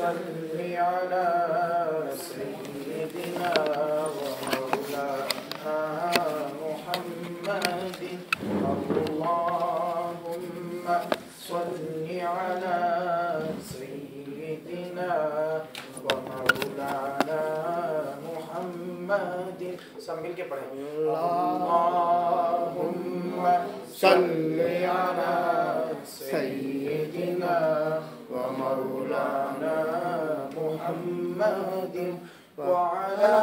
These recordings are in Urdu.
صل على سيدنا ومولانا محمد اللهم صل على سيدنا ومولانا محمد سب مل کے پڑھیں اللهم صل على سيدنا ومولانا محمد وعلى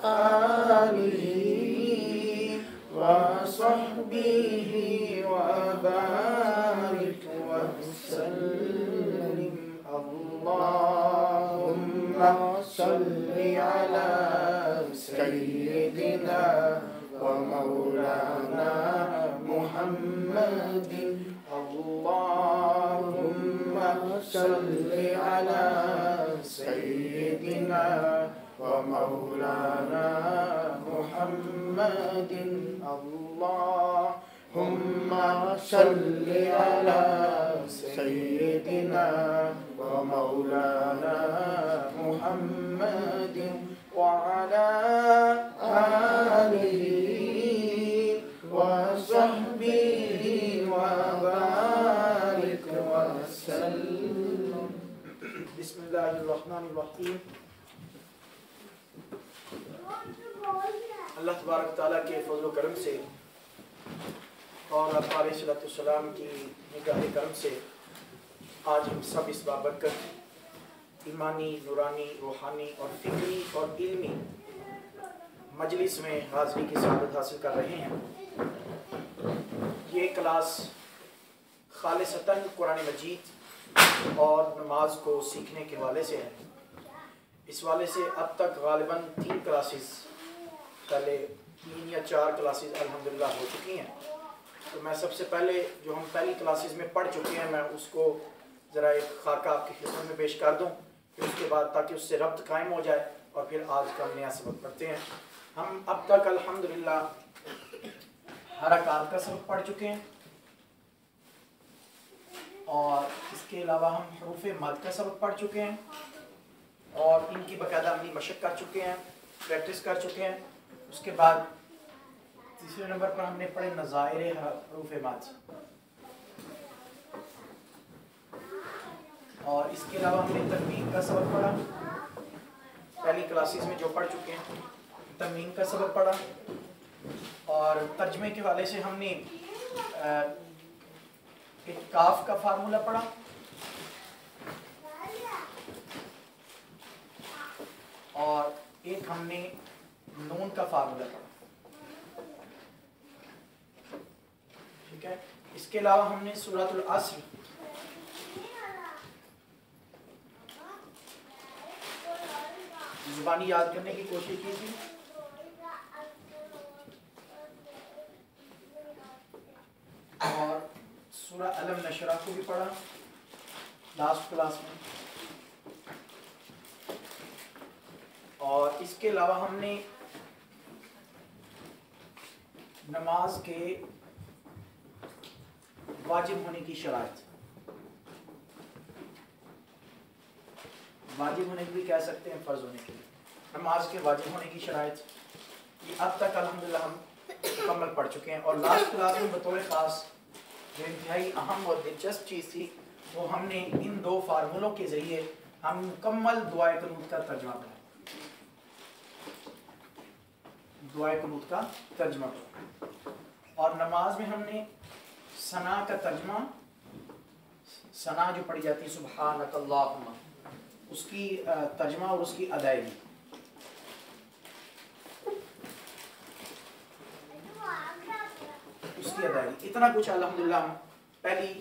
آله وصحبه وبارك وسلم اللهم صل على سيدنا ومولانا محمد اللهم صل على سيدنا ومولانا محمد اللهم صل على سيدنا ومولانا محمد وعلى آله وصحبه وبارك وسلم بسم الله الرحمن الرحیم اللہ تبارک تعالیٰ کے فضل و کرم سے اور آپ علیہ السلام کی نگاہ کرم سے آج ہم سب اس بابرکت ایمانی، نورانی، روحانی اور فکری اور علمی مجلس میں حاضری کی سعادت حاصل کر رہے ہیں۔ یہ کلاس خالصتاً قرآن مجید اور نماز کو سیکھنے کے حوالے سے ہے۔ اس حوالے سے اب تک غالباً 3 کلاسز، پہلے 3 یا 4 کلاسز الحمدللہ ہو چکی ہیں۔ تو میں سب سے پہلے جو ہم پہلی کلاسز میں پڑھ چکے ہیں میں اس کو ذرا ایک خاکہ آپ کی خدمت میں پیش کر دوں، پھر اس کے بعد تاکہ اس سے ربط قائم ہو جائے، اور پھر آج کا نیا سبق پڑھتے ہیں۔ ہم اب تک الحمدللہ حرکات کا سبق پڑھ چکے ہیں، اور اس کے علاوہ ہم حروف مد کا سبق پڑھ چکے ہیں اور ان کی باقاعدہ عملی مشق کر چکے ہیں، پریکٹس کر چکے ہیں۔ اس کے بعد تیسرے نمبر پر ہم نے پڑھے نظائر حروف مد، اور اس کے علاوہ ہم نے تنوین کا سبق پڑھا، پہلی کلاسز میں جو پڑھ چکے ہیں تنوین کا سبق پڑھا، اور ترجمے کے حوالے سے ہم نے ایک کاف کا فارمولہ پڑھا، اور ایک ہم نے نون کا فارمولہ پڑھا، ٹھیک ہے۔ اس کے علاوہ ہم نے سورۃ العصر زبانی یاد کرنے کی کوشش کی تھی، اور سورہ علم نشرہ کو بھی پڑھا لاسٹ کلاس میں، اور اس کے علاوہ ہم نے نماز کے واجب ہونے کی شرائط، واجب ہونے کی بھی کہہ سکتے ہیں، فرض ہونے کی، نماز کے واجب ہونے کی شرائط، یہ اب تک الحمدللہ ہم مکمل پڑھ چکے ہیں۔ اور لاسٹ کلاس میں بطور خاص جو انتہائی اہم اور دلچسپ چیز تھی وہ ہم نے ان 2 فارمولوں کے ذریعے ہم مکمل دعائے قنوت کا ترجمہ پڑھا، دعائے قنوت کا ترجمہ پڑھا، اور نماز میں ہم نے ثنا کا ترجمہ، ثنا جو پڑھی جاتی ہے سبحانک اللہم، اس کی ترجمہ اور اس کی ادائیگی، اتنا کچھ الحمدللہ ہم پہلی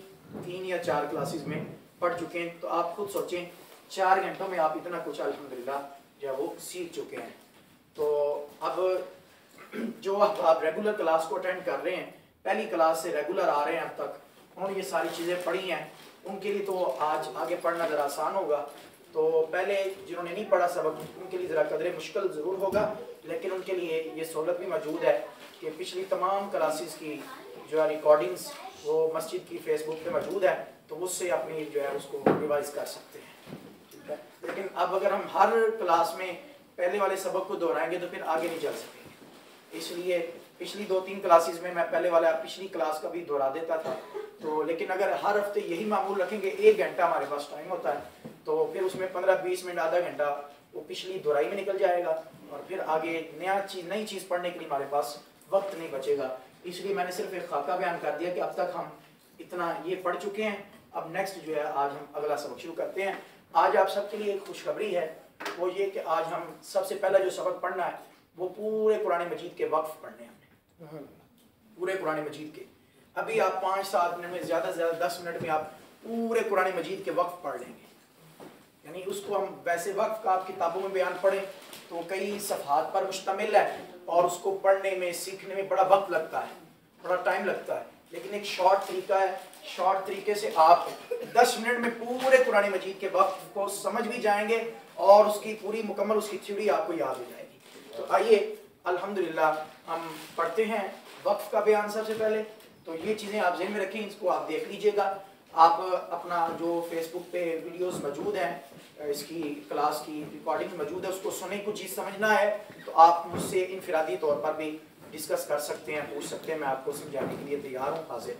3 یا 4 کلاسز میں پڑھ چکے ہیں۔ تو آپ خود سوچیں 4 گھنٹوں میں آپ اتنا کچھ الحمدللہ جو ہے وہ سیکھ چکے ہیں۔ تو اب جو آپ ریگولر کلاس کو اٹینڈ کر رہے ہیں، پہلی کلاس سے ریگولر آ رہے ہیں اب تک، انہوں نے یہ ساری چیزیں پڑھی ہیں، ان کے لیے تو آج آگے پڑھنا ذرا آسان ہوگا۔ تو پہلے جنہوں نے نہیں پڑھا سبق ان کے لیے ذرا قدر مشکل ضرور ہوگا، لیکن ان کے لیے یہ سہولت بھی موجود ہے کہ پچھلی تمام کلاسز کی جو ہے ریکارڈنگز وہ مسجد کی فیس بک پہ موجود ہے، تو اس سے اپنی جو ہے اس کو ریوائز کر سکتے ہیں، ٹھیک لیکن اب اگر ہم ہر کلاس میں پہلے والے سبق کو دہرائیں گے تو پھر آگے نہیں چل سکیں گے. اس لیے پچھلی 2-3 کلاسز میں پہلے والا پچھلی کلاس کا بھی دہرا دیتا تھا. تو لیکن اگر ہر ہفتے یہی معمول رکھیں گے 1 گھنٹہ ہمارے پاس ٹائم ہوتا ہے تو پھر اس میں 15-20 منٹ آدھا گھنٹہ وہ پچھلی دہرائی میں نکل جائے گا اور پھر آگے نئی چیز پڑھنے کے لیے ہمارے پاس وقت نہیں بچے گا. اس لیے میں نے صرف ایک خاکہ بیان کر دیا کہ اب تک ہم اتنا یہ پڑھ چکے ہیں. اب نیکسٹ جو ہے آج ہم اگلا سبق شروع کرتے ہیں. آج آپ سب کے لیے ایک خوشخبری ہے, وہ یہ کہ آج ہم سب سے پہلا جو سبق پڑھنا ہے وہ پورے قرآن مجید کے وقف پڑھنے ہیں. پورے قرآن مجید کے ابھی آپ 5-7 منٹ میں زیادہ سے زیادہ 10 منٹ میں آپ پورے قرآن مجید کے وقف پڑھ لیں گے. یعنی اس کو ہم ویسے وقف کا آپ کتابوں میں بیان پڑھیں تو کئی صفحات پر مشتمل ہے اور اس کو پڑھنے میں سیکھنے میں بڑا وقت لگتا ہے, بڑا ٹائم لگتا ہے. لیکن ایک شارٹ طریقہ ہے, شارٹ طریقے سے آپ 10 منٹ میں پورے قرآن مجید کے وقف کو سمجھ بھی جائیں گے اور اس کی پوری مکمل اس کی تھیوری آپ کو یاد ہو جائے گی. تو آئیے الحمدللہ ہم پڑھتے ہیں وقف کا بیان. سب سے پہلے تو یہ چیزیں آپ ذہن میں رکھیں, اس کو آپ دیکھ لیجئے گا. آپ اپنا جو فیس بک پہ ویڈیوز موجود ہیں, اس کی کلاس کی ریکارڈنگ موجود ہے, اس کو سنیں. کچھ چیز سمجھنا ہے تو آپ مجھ سے انفرادی طور پر بھی ڈسکس کر سکتے ہیں, پوچھ سکتے ہیں, میں آپ کو سمجھانے کے لیے تیار ہوں, حاضر.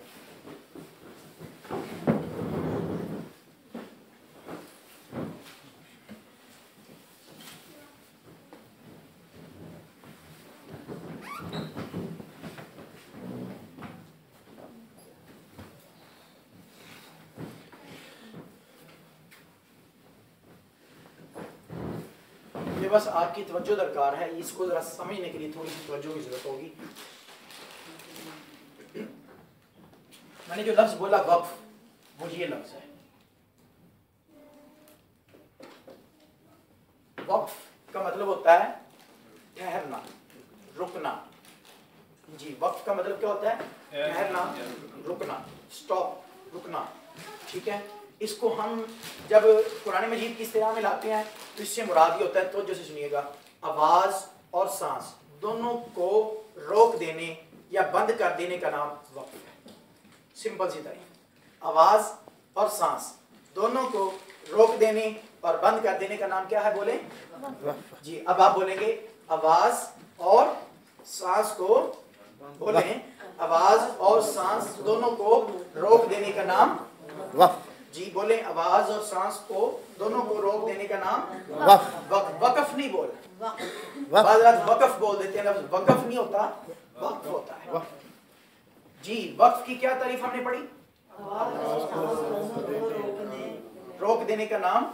بس آپ کی توجہ درکار ہے, اس کو ذرا سمجھنے کے لیے تھوڑی سی توجہ کی ضرورت ہوگی. میں نے جو لفظ بولا وقف, وہ یہ لفظ ہے. وقف کا مطلب ہوتا ہے ٹھہرنا, رکنا. جی, وقف کا مطلب کیا ہوتا ہے؟ ٹھہرنا, رکنا, سٹاپ, رکنا. ٹھیک ہے, اس کو ہم جب قرآن مجید کی اصطلاح میں لاتے ہیں تو اس سے مراد یہ ہوتا ہے, توجہ سے سنیے گا, آواز اور سانس دونوں کو روک دینے یا بند کر دینے کا نام وقف ہے. سمپل سی طرح, آواز اور سانس دونوں کو روک دینے اور بند کر دینے کا نام کیا ہے؟ بولیں. جی, اب آپ بولیں گے آواز اور سانس کو, بولیں آواز اور سانس دونوں کو روک دینے کا نام وقف. جی بولیں, آواز اور سانس کو دونوں کو روک دینے کا نام وقف. وقف نہیں بول, بعض لوگ وقف بول دیتے ہیں, لفظ وقف نہیں ہوتا, وقف ہوتا ہے. جی, وقف کی کیا تعریف ہم نے پڑھی؟ روک دینے کا نام.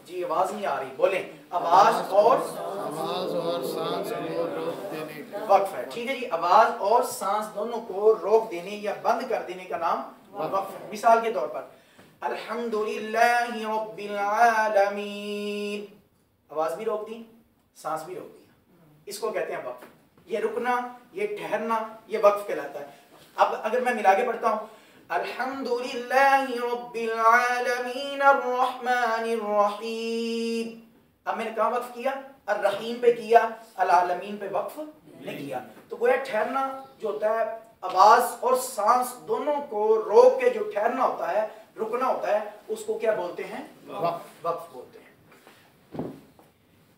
جی, آواز نہیں آ رہی, بولیں آواز اور سانس کو روک دینے کا وقف ہے. ٹھیک ہے جی, آواز اور سانس دونوں کو روک دینے یا بند کر دینے کا نام وقف ہے. مثال کے طور پر الحمدللہ رب العالمین, آواز بھی روک دی, سانس بھی روک دی, اس کو کہتے ہیں وقف. یہ رکنا, یہ ٹھہرنا, یہ وقف کہلاتا ہے. اب اگر میں ملا کے پڑھتا ہوں الحمدللہ رب العالمین الرحمن الرحیم, اب میں نے کہاں وقف کیا؟ الرحیم پہ کیا, العالمین پہ وقف نہیں کیا. تو گویا ٹھہرنا جو ہوتا ہے, آواز اور سانس دونوں کو روک کے جو ٹھہرنا ہوتا ہے, رکنا ہوتا ہے, اس کو کیا بولتے ہیں؟ وقف بولتے ہیں.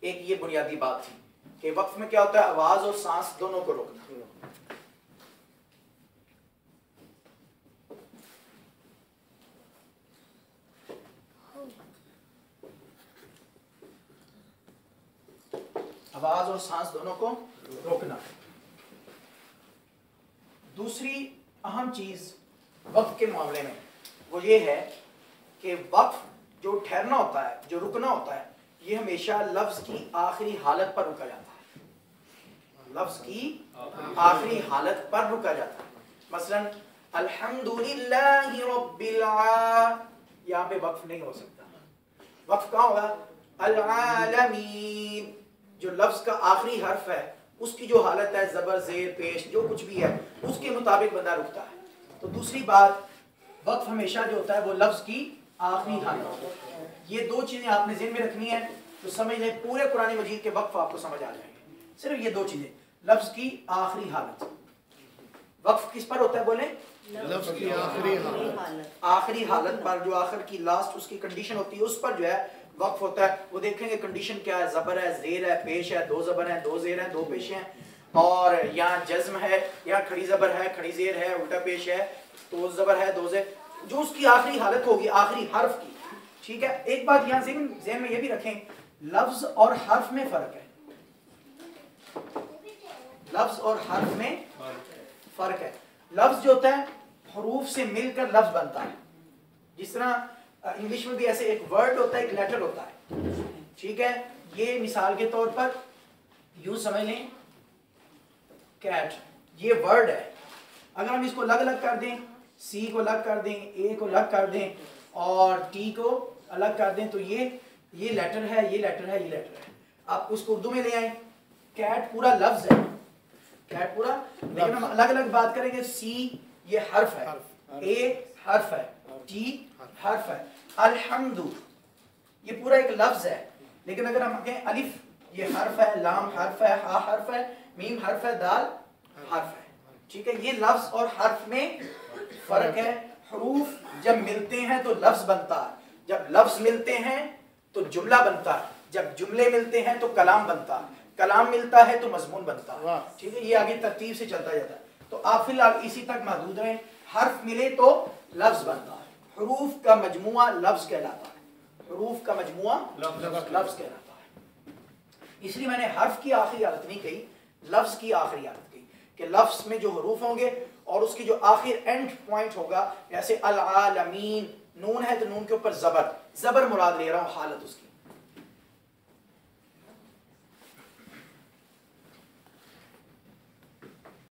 ایک یہ بنیادی بات تھی کہ وقف میں کیا ہوتا ہے, آواز اور سانس دونوں کو روکنا. آواز اور سانس دونوں کو روکنا. دوسری اہم چیز وقف کے معاملے میں وہ یہ ہے کہ وقف جو ٹھہرنا ہوتا ہے, جو رکنا ہوتا ہے, یہ ہمیشہ لفظ کی آخری حالت پر رکا جاتا ہے. لفظ کی آخری حالت پر رکا جاتا ہے. مثلا الحمدللہ رب العالمین, یہاں پہ وقف نہیں ہو سکتا. وقف کہاں ہوگا؟ العالمین. جو لفظ کا آخری حرف ہے اس کی جو حالت ہے, زبر, زیر, پیش, جو کچھ بھی ہے, اس کے مطابق بندہ رکتا ہے. تو دوسری بات, وقف ہمیشہ جو ہوتا ہے وہ لفظ کی آخری حالت. یہ دو چیزیں آپ نے ذہن میں رکھنی ہے تو سمجھ لیں پورے قرآن مجید کے وقف آپ کو سمجھ آ جائیں گے. صرف یہ دو چیزیں, لفظ کی آخری حالت. وقف کس پر ہوتا ہے؟ بولیں لفظ کی آخری حالت. آخری حالت پر, جو آخر کی لاسٹ اس کی کنڈیشن ہوتی ہے, اس پر جو ہے وقف ہوتا ہے وہ دیکھیں گے کنڈیشن کیا ہے, زبر ہے, زیر ہے, پیش ہے, دو زبر ہیں, دو زیر ہیں, دو پیش ہیں, اور یہاں جزم ہے, یہاں کھڑی زبر ہے, کھڑی زیر ہے, الٹا پیش ہے, دو زبر ہے, دو زیر, جو اس کی آخری حالت ہوگی آخری حرف کی. ٹھیک ہے, ایک بات یہاں ذہن میں یہ بھی رکھیں, لفظ اور حرف میں فرق ہے, لفظ اور حرف میں فرق ہے. لفظ جو ہوتا ہے حروف سے مل کر لفظ بنتا ہے, جس طرح انگلش میں بھی ایسے ایک ورڈ ہوتا ہے, ایک لیٹر ہوتا ہے. ٹھیک ہے, یہ مثال کے طور پر یوں سمجھ لیں, کیٹ یہ ورڈ ہے, اگر ہم اس کو الگ الگ کر دیں, سی کو الگ کر دیں, اے کو الگ کر دیں, اور ٹی کو الگ کر دیں, تو یہ لیٹر ہے, یہ لیٹر ہے, یہ لیٹر ہے. آپ اس کو اردو میں لے آئیں, کیٹ پورا لفظ ہے, کیٹ پورا, لیکن ہم الگ الگ بات کریں گے. سی یہ حرف ہے, اے حرف ہے, ٹی حرف ہے, الحمد یہ پورا ایک لفظ ہے. لیکن اگر ہم کہیں الف یہ حرف ہے, لام حرف ہے, ہا حرف ہے, میم حرف ہے, دال حرف ہے. ٹھیک ہے, یہ لفظ اور حرف میں فرق ہے. حروف جب ملتے ہیں تو لفظ بنتا ہے, جب لفظ ملتے ہیں تو جملہ بنتا ہے, جب جملے ملتے ہیں تو کلام بنتا ہے, کلام ملتا ہے تو مضمون بنتا ہے. ٹھیک ہے, یہ آگے ترتیب سے چلتا جاتا ہے. تو آپ فی الحال اسی تک محدود رہیں. حرف ملے تو لفظ بنتا ہے, حروف کا مجموعہ لفظ کہلاتا ہے, حروف کا مجموعہ لفظ کہلاتا ہے. اس لیے میں نے حرف کی آخری حالت نہیں کہی, لفظ کی آخری حالت کہی, کہ لفظ میں جو حروف ہوں گے اور اس کی جو آخر اینڈ پوائنٹ ہوگا, جیسے العالمین, نون ہے تو نون کے اوپر زبر, زبر مراد لے رہا ہوں حالت اس کی,